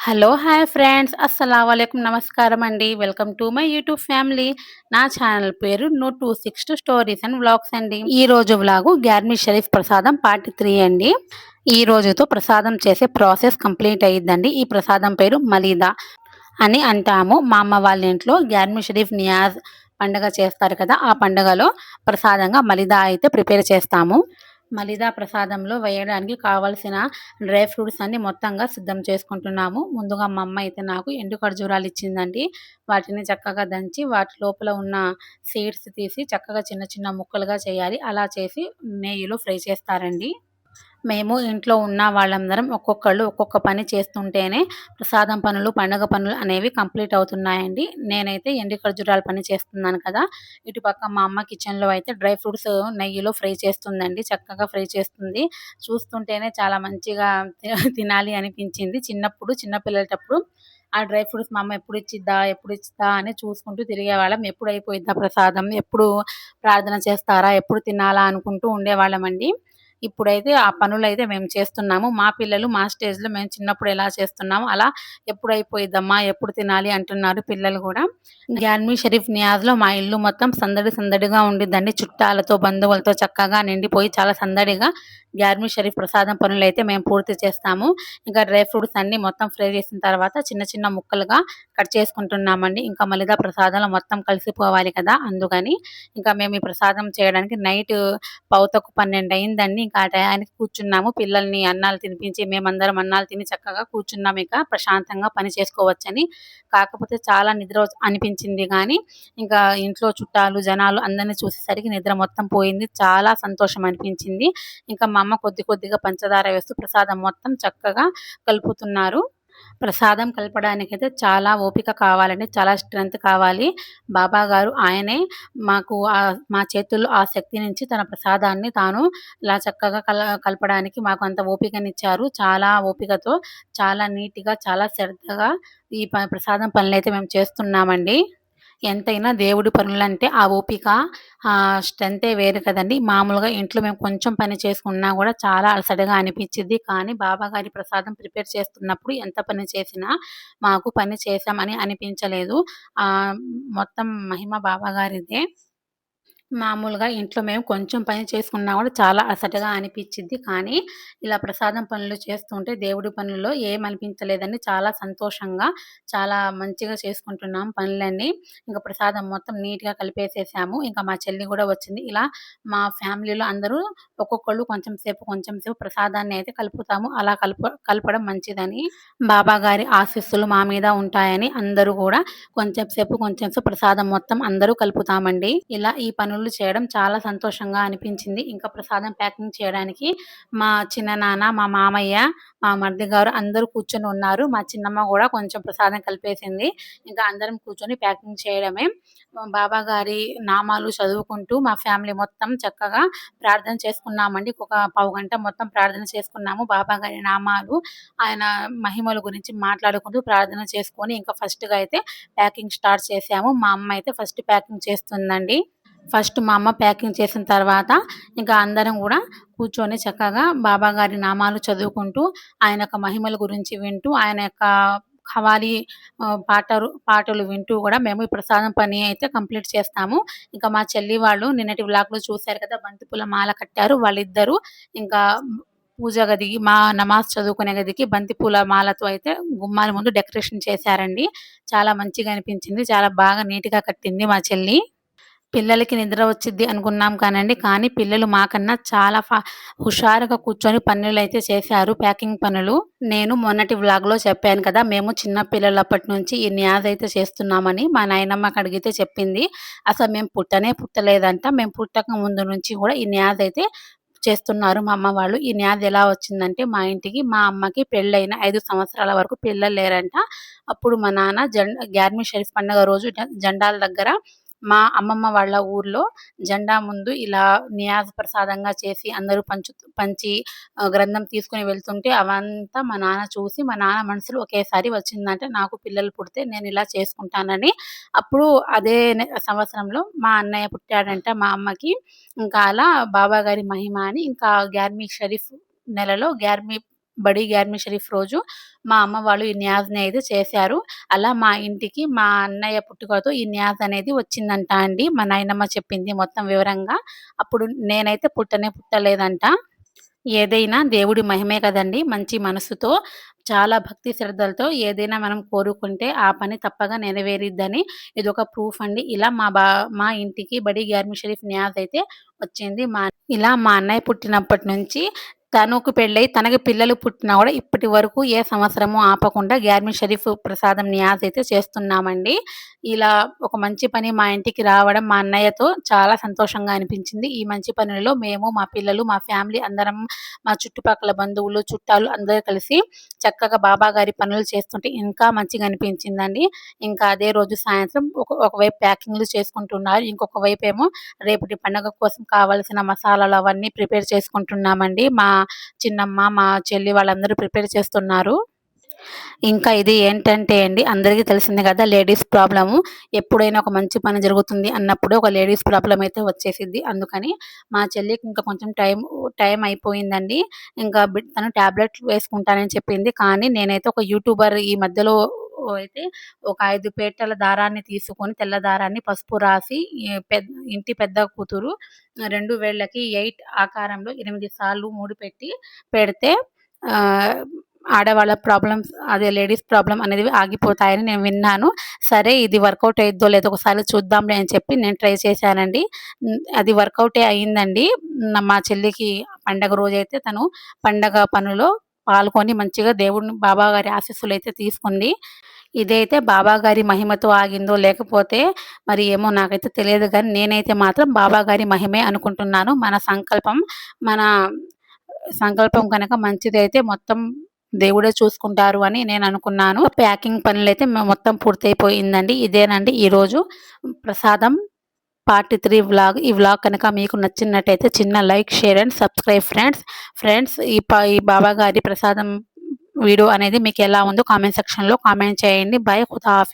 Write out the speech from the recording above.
Hello! Hi friends. అస్సలాముఅలైకుం. నమస్కారం అండి. Welcome to my YouTube family. నా ఛానల్ పేరు 262 స్టోరీస్ అండ్ వ్లాగ్స్ అండి. ఈ రోజు వ్లాగు గ్యార్మీ షరీఫ్ ప్రసాదం పార్ట్ 3 అండి. ఈ రోజుతో ప్రసాదం చేసే ప్రాసెస్ కంప్లీట్ అయ్యిద్దండి. ఈ ప్రసాదం పేరు మలీదా అని అంటాము. మా అమ్మ వాళ్ళ ఇంట్లో గ్యార్మీ షరీఫ్ నియాజ్ పండగ చేస్తారు కదా! ఆ పండగలో ప్రసాదంగా మలీదా అయితే ప్రిపేర్ చేస్తాము. మలీదా ప్రసాదంలో వేయడానికి కావాల్సిన డ్రై ఫ్రూట్స్ అన్నీ మొత్తంగా సిద్ధం చేసుకుంటున్నాము. ముందుగా మా అమ్మ అయితే నాకు ఎండు ఖర్జూరాలు ఇచ్చిందండి. వాటిని చక్కగా దంచి వాటి లోపల ఉన్న సీడ్స్ తీసి చక్కగా చిన్న చిన్న ముక్కలుగా చేయాలి. అలా చేసి నెయ్యిలో ఫ్రై చేస్తారండి. మేము ఇంట్లో ఉన్న వాళ్ళందరం ఒక్కొక్కళ్ళు ఒక్కొక్క పని చేస్తుంటేనే ప్రసాదం పనులు, పండగ పనులు అనేవి కంప్లీట్ అవుతున్నాయండి. నేనైతే ఎండు ఖర్జూరాల పని చేస్తున్నాను కదా! ఇటుపక్క మా అమ్మ కిచెన్‌లో అయితే డ్రై ఫ్రూట్స్ నెయ్యిలో ఫ్రై చేస్తుందండి. చక్కగా ఫ్రై చేస్తుంది. చూస్తుంటేనే చాలా మంచిగా తినాలి అనిపించింది. చిన్న పిల్లలటప్పుడు ఆ డ్రై ఫ్రూట్స్ మా అమ్మ ఎప్పుడు ఇచ్చిద్దా అని చూసుకుంటూ తిరిగేవాళ్ళం. ఎప్పుడు అయిపోయిద్దా ప్రసాదం? ఎప్పుడు ప్రార్థన చేస్తారా? ఎప్పుడు తినాలా? అనుకుంటూ ఉండేవాళ్ళమండి. ఇప్పుడైతే ఆ పనులైతే మేము చేస్తున్నాము. మా పిల్లలు మా స్టేజ్‌లో మేము చిన్నప్పుడు ఎలా చేస్తున్నామో అలా ఎప్పుడైపోయిద్దమ్మా? ఎప్పుడు తినాలి అంటున్నారు పిల్లలు గూడా. గ్యార్మీ షరీఫ్ నియాజ్‌లో మా ఇల్లు మొత్తం సందడిగా ఉండిద్దండి. చుట్టాలతో, బంధువులతో చక్కగా నిండిపోయి చాలా సందడిగా గ్యార్మీ షరీఫ్ ప్రసాదం పనులైతే మేము పూర్తి చేస్తాము. ఇంకా డ్రై ఫ్రూట్స్ అన్నీ మొత్తం ఫ్రై చేసిన తర్వాత చిన్న చిన్న ముక్కలుగా కట్ చేసుకుంటున్నామండి. ఇంకా మలిదా ప్రసాదంలో మొత్తం కలిసిపోవాలి కదా! అందుకని ఇంకా మేము ఈ ప్రసాదం చేయడానికి నైట్ 12 అయిందండి. ఇంకా ఆ టయానికి కూర్చున్నాము. పిల్లల్ని అన్నాలు తినిపించి మేమందరం అన్నాలు తిని చక్కగా కూర్చున్నాం ఇక ప్రశాంతంగా పని చేసుకోవచ్చని. కాకపోతే చాలా నిద్ర అనిపించింది గానీ, ఇంకా ఇంట్లో చుట్టాలు, జనాలు అందరిని చూసేసరికి నిద్ర మొత్తం పోయింది. చాలా సంతోషం అనిపించింది. ఇంకా మా అమ్మ కొద్ది కొద్దిగా పంచదార వేస్తూ ప్రసాదం మొత్తం చక్కగా కలుపుతున్నారు. ప్రసాదం కలపడానికైతే చాలా ఓపిక కావాలండి. చాలా స్ట్రెంత్ కావాలి. బాబాగారు ఆయనే మాకు మా చేతుల్లో ఆ శక్తినిచ్చి తన ప్రసాదాన్ని తాను ఇలా చక్కగా కలపడానికి మాకు అంత ఓపికనిచ్చారు. చాలా ఓపికతో, చాలా నీట్‌గా, చాలా శ్రద్ధగా ఈ ప్రసాదం పనులైతే మేము చేస్తున్నామండి. ఎంతైనా దేవుడి పనులంటే ఆ ఓపిక, స్ట్రెంతే వేరు కదండీ! మామూలుగా ఇంట్లో మేము కొంచెం పని చేసుకున్నా గూడా చాలా అలసటగా అనిపిచ్చిద్ది. కానీ బాబాగారి ప్రసాదం ప్రిపేర్ చేస్తున్నప్పుడు ఎంత పని చేసినా మాకు పని చేశామని అనిపించలేదు. ఆహ్, మొత్తం మహిమ బాబాగారిదే. మామూలుగా ఇంట్లో మేము కొంచెం పని చేసుకున్నా గూడా చాలా అలసటగా అనిపిచ్చిద్ది. కానీ ఇలా ప్రసాదం పనులు చేస్తుంటే దేవుడి పనుల్లో ఏమనిపించలేదండి. చాలా సంతోషంగా, చాలా మంచిగా చేసుకుంటున్నాం పనులన్నీ. ఇంక ప్రసాదం మొత్తం నీట్‌గా కలిపేసేసాము. ఇంకా మా చెల్లి గూడా వచ్చింది. ఇలా మా ఫ్యామిలీలో అందరూ ఒక్కొక్కళ్ళు కొంచెం సేపు ప్రసాదాన్ని అయితే కలుపుతాము. అలా కలపడం మంచిదని, బాబాగారి ఆశీస్సులు మా మీద ఉంటాయని అందరూ గూడా కొంచెం సేపు ప్రసాదం మొత్తం అందరూ కలుపుతామండి. ఇలా ఈ పనులు చేయడం చాలా సంతోషంగా అనిపించింది. ఇంకా ప్రసాదం ప్యాకింగ్ చేయడానికి మా చిన్ననాన్న, మా మామయ్య, మా మరిది గారు అందరూ కూర్చొని ఉన్నారు. మా చిన్నమ్మ గూడా కొంచెం ప్రసాదం కలిపేసింది. ఇంకా అందరం కూర్చొని ప్యాకింగ్ చేయడమే. బాబాగారి నామాలు చదువుకుంటూ మా ఫ్యామిలీ మొత్తం చక్కగా ప్రార్థన చేసుకున్నామండి. ఒక పావుగంట మొత్తం ప్రార్థన చేసుకున్నాము. బాబాగారి నామాలు, ఆయన మహిమల గురించి మాట్లాడుకుంటూ ప్రార్థన చేసుకొని ఇంకా ఫస్ట్‌గా అయితే ప్యాకింగ్ స్టార్ట్ చేసాము. మా అమ్మ అయితే ఫస్ట్ ప్యాకింగ్ చేస్తుందండి. ఫస్ట్ మా అమ్మ ప్యాకింగ్ చేసిన తర్వాత ఇంకా అందరం గూడా కూర్చొని చక్కగా బాబాగారి నామాలు చదువుకుంటూ, ఆయన యొక్క మహిమల గురించి వింటూ, ఆయన యొక్క ఖవాలీ పాటలు వింటూ గూడా మేము ఈ ప్రసాదం పని అయితే కంప్లీట్ చేస్తాము. ఇంకా మా చెల్లి వాళ్ళు నిన్నటి వ్లాగ్‌లో చూసారు కదా! బంతిపూల మాల కట్టారు. వాళ్ళిద్దరూ ఇంకా పూజ గదికి మా నమాజ్ చదువుకునే గదికి బంతిపూల మాలతో అయితే గుమ్మాల ముందు డెకరేషన్ చేశారండి. చాలా మంచిగా అనిపించింది. చాలా బాగా నీట్‌గా కట్టింది మా చెల్లి. పిల్లలకి నిద్ర వచ్చిద్ది అనుకున్నాం కానండి. కానీ పిల్లలు మాకన్నా చాలా హుషారుగా కూర్చొని పనులైతే చేశారు. ప్యాకింగ్ పనులు. నేను మొన్నటి వ్లాగ్‌లో చెప్పాను కదా! మేము చిన్న పిల్లలప్పటి నుంచి ఈ నియాజ్ అయితే చేస్తున్నామని. మా నాయనమ్మకి అడిగితే చెప్పింది. అసలు మేము పుట్టలేదంట. మేము పుట్టక ముందు నుంచి గూడా ఈ నియాజ్ అయితే చేస్తున్నారు మా అమ్మ వాళ్ళు. ఈ నియాజ్ ఎలా వచ్చిందంటే మా ఇంటికి మా అమ్మకి పెళ్ళైన 5 సంవత్సరాల వరకు పిల్లలు లేరంట. అప్పుడు మా నాన్న గ్యార్మీ షరీఫ్ పండుగ రోజు జెండాల దగ్గర మా అమ్మమ్మ వాళ్ళ ఊర్లో జెండా ముందు ఇలా నియాజ్ ప్రసాదంగా చేసి అందరూ పంచి గ్రంథం తీసుకొని వెళ్తుంటే అవంతా మా నాన్న చూసి మా నాన్న మనసులో ఒకేసారి వచ్చిందంటే నాకు పిల్లలు పుడితే నేను ఇలా చేసుకుంటానని. అప్పుడు అదే సంవత్సరంలో మా అన్నయ్య పుట్టాడంట మా అమ్మకి. ఇంకా అలా బాబాగారి మహిమ అని ఇంకా గ్యార్మీ షరీఫ్ నెలలో గ్యార్మీ బడి గ్యార్మి షరీఫ్ రోజు మా అమ్మ వాళ్ళు ఈ న్యాజ్‌ని అయితే చేశారు. అలా మా ఇంటికి మా అన్నయ్య పుట్టుకతో ఈ న్యాజ్ అనేది వచ్చిందంట అండి. మా నాయనమ్మ చెప్పింది మొత్తం వివరంగా. అప్పుడు నేనైతే పుట్టనే పుట్టలేదంట. ఏదైనా దేవుడి మహిమే కదండీ! మంచి మనసుతో, చాలా భక్తి శ్రద్ధలతో ఏదైనా మనం కోరుకుంటే ఆ పని తప్పగా నెరవేరిద్దని ఇదొక ప్రూఫ్ అండి. ఇలా మా ఇంటికి బడి గ్యార్మి షరీఫ్ న్యాజ్ అయితే వచ్చింది. ఇలా మా అన్నయ్య పుట్టినప్పటి నుంచి తనకు పెళ్ళై తనకి పిల్లలు పుట్టినా గూడా ఇప్పటి వరకు ఏ సంవత్సరము ఆపకుండా గ్యార్మి షరీఫ్ ప్రసాదం నియాజ్ అయితే చేస్తున్నామండి. ఇలా ఒక మంచి పని మా ఇంటికి రావడం మా అన్నయ్యతో చాలా సంతోషంగా అనిపించింది. ఈ మంచి పనులలో మేము, మా పిల్లలు, మా ఫ్యామిలీ అందరం, మా చుట్టుపక్కల బంధువులు, చుట్టాలు అందరూ కలిసి చక్కగా బాబా గారి పనులు చేస్తుంటే ఇంకా మంచిగా అనిపించిందండి. ఇంకా అదే రోజు సాయంత్రం ఒకవైపు ప్యాకింగ్‌లు చేసుకుంటున్నారు. ఇంకొక వైపేమో రేపటి పండగ కోసం కావాల్సిన మసాలాలు అవన్నీ ప్రిపేర్ చేసుకుంటున్నామండి. మా చిన్నమ్మ, మా చెల్లి వాళ్ళందరూ ప్రిపేర్ చేస్తున్నారు. ఇంకా ఇది ఏంటంటే అండి, అందరికీ తెలిసిందే కదా లేడీస్ ప్రాబ్లము. ఎప్పుడైనా ఒక మంచి పని జరుగుతుంది అన్నప్పుడు ఒక లేడీస్ ప్రాబ్లమ్ అయితే వచ్చేసిద్ది. అందుకని మా చెల్లికి ఇంకా కొంచెం టైం అయిపోయిందండి. ఇంకా తను టాబ్లెట్లు వేసుకుంటానని చెప్పింది. కానీ నేనైతే ఒక యూట్యూబర్ ఈ మధ్యలో అయితే ఒక 5 పేటల దారాన్ని తీసుకొని తెల్ల దారాన్ని పసుపు రాసి ఇంటి పెద్ద కూతురు 2 వేళ్ళకి 8 ఆకారంలో 8 సార్లు ముడి పెడితే ఆహ్, ఆడవాళ్ళ ప్రాబ్లమ్స్ అదే లేడీస్ ప్రాబ్లమ్ అనేది ఆగిపోతాయని నేను విన్నాను. సరే ఇది వర్కౌట్ అయిద్దో లేదో ఒకసారి చూద్దాంలే అని చెప్పి నేను ట్రై చేశానండి. అది వర్కౌటే అయిందండి. మా చెల్లికి పండగ రోజైతే తను పండగ పనిలో పాల్గొని మంచిగా దేవుడిని బాబా గారి ఆశీస్సులైతే తీసుకుంది. ఇదైతే బాబా గారి మహిమతో ఆగిందో లేకపోతే మరి ఏమో నాకైతే తెలియదు గానీ నేనైతే మాత్రం బాబా గారి మహిమే అనుకుంటున్నాను. మన సంకల్పం గనక మంచిదైతే మొత్తం దేవుడే చూసుకుంటారు అని నేననుకున్నాను. ప్యాకింగ్ పనులైతే మొత్తం పూర్తయిపోయిందండి. ఇదేనండి ఈరోజు ప్రసాదం పార్ట్ 3 వ్లాగ్. ఈ వ్లాగ్ కనుక మీకు నచ్చినట్టయితే చిన్న like, share and subscribe friends. Friends ఈ బాబా గారి ప్రసాదం వీడియో అనేది మీకెలా ఉందో కామెంట్ సెక్షన్‌లో కామెంట్ చేయండి. బై ఖుదాహాఫిజ్.